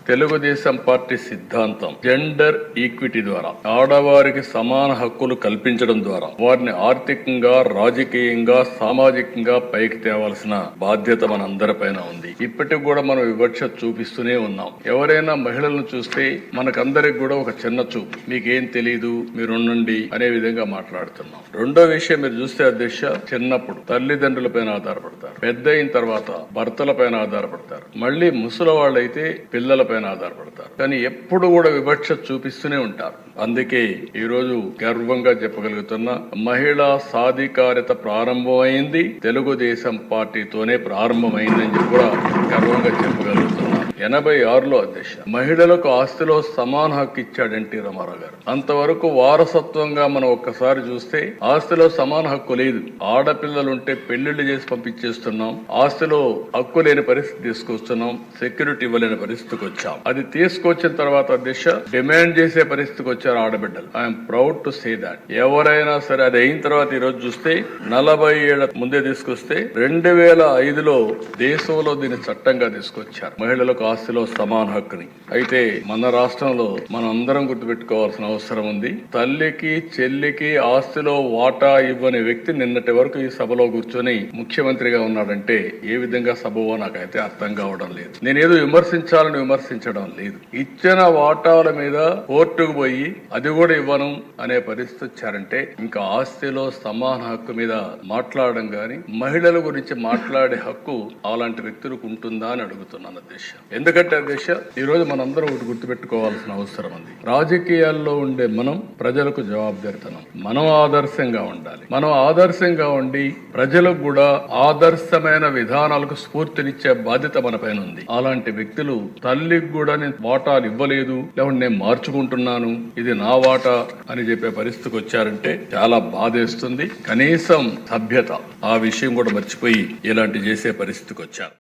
Telugu Desam party సిద్ధాంతం gender equity ద్వారా ఆడవారికి సమాన హక్కులు కల్పించడం ద్వారా వారిని ఆర్థికంగా, రాజకీయంగా, సామాజికంగా పైకి తేవాల్సిన బాధ్యత మనందరిపైన ఉంది. ఇప్పటికి కూడా మనం వివక్ష చూపిస్తూనే ఉన్నాం. ఎవరైనా మహిళలను చూస్తే మనకందరికి కూడా ఒక చిన్న చూపు, మీకేం తెలీదు, మీరుండండి అనే విధంగా మాట్లాడుతున్నాం. రెండో విషయం మీరు చూస్తే అధ్యక్ష, చిన్నప్పుడు తల్లిదండ్రుల పైన ఆధారపడతారు, పెద్ద అయిన తర్వాత భర్తల పైన ఆధారపడతారు, మళ్ళీ ముసలి వాళ్ళైతే పిల్లల పైన ఆధారపడతారు. కానీ ఎప్పుడు కూడా వివక్ష చూపిస్తూనే ఉంటారు. అందుకే ఈ రోజు గర్వంగా చెప్పగలుగుతున్నా, మహిళా సాధికారత ప్రారంభమైంది తెలుగుదేశం పార్టీతోనే ప్రారంభమైందని చెప్పి కూడా గర్వంగా చెప్పగలుగుతున్నా. 86లో అధ్యక్ష మహిళలకు ఆస్తిలో సమాన హక్కు ఇచ్చాడు ఎన్టీ రామారావు గారు. అంతవరకు వారసత్వంగా మనం ఒక్కసారి చూస్తే ఆస్తిలో సమాన హక్కు లేదు. ఆడపిల్లలుంటే పెళ్లిళ్లు చేసి పంపించేస్తున్నాం, ఆస్తిలో హక్కు లేని పరిస్థితి తీసుకొస్తున్నాం, సెక్యూరిటీ ఇవ్వలేని పరిస్థితికి వచ్చాం. అది తీసుకొచ్చిన తర్వాత అధ్యక్ష డిమాండ్ చేసే పరిస్థితికి వచ్చారు ఆడబిడ్డలు. I'm proud to say that. ఎవరైనా సరే అది అయిన తర్వాత ఈ రోజు చూస్తే 40 ఏళ్ల ముందే తీసుకొస్తే 2005లో దేశంలో దీన్ని చట్టంగా తీసుకొచ్చారు, మహిళలకు ఆస్తిలో సమాన హక్కుని. అయితే మన రాష్ట్రంలో మనం అందరం గుర్తుపెట్టుకోవాల్సిన అవసరం ఉంది. తల్లికి చెల్లికి ఆస్తిలో వాటా ఇవ్వని వ్యక్తి నిన్నటి వరకు ఈ సభలో కూర్చొని ముఖ్యమంత్రిగా ఉన్నాడంటే ఏ విధంగా సభవో నాకైతే అర్థం కావడం లేదు. నేనేదో విమర్శించాలని విమర్శించడం లేదు. ఇచ్చిన వాటాల మీద కోర్టుకు పోయి అది కూడా ఇవ్వను అనే పరిస్థితి వచ్చారంటే ఇంకా ఆస్తిలో సమాన హక్కు మీద మాట్లాడడం గాని, మహిళల గురించి మాట్లాడే హక్కు అలాంటి వ్యక్తులకు ఉంటుందా అని అడుగుతున్నాను అధ్యక్ష. ఎందుకంటే అధ్యక్ష ఈ రోజు మనందరం ఒకటి గుర్తుపెట్టుకోవాల్సిన అవసరం ఉంది. రాజకీయాల్లో ఉండే మనం ప్రజలకు జవాబుదారితనం, మనం ఆదర్శంగా ఉండాలి. మనం ఆదర్శంగా ఉండి ప్రజలకు కూడా ఆదర్శమైన విధానాలకు స్ఫూర్తినిచ్చే బాధ్యత మన పైన ఉంది. అలాంటి వ్యక్తులు తల్లికి కూడా నేను వాటాలు ఇవ్వలేదు, లేకుంటే నేను మార్చుకుంటున్నాను, ఇది నా వాటా అని చెప్పే పరిస్థితికి వచ్చారంటే చాలా బాధేస్తుంది. కనీసం సభ్యత ఆ విషయం కూడా మర్చిపోయి ఇలాంటి చేసే పరిస్థితికి వచ్చారు.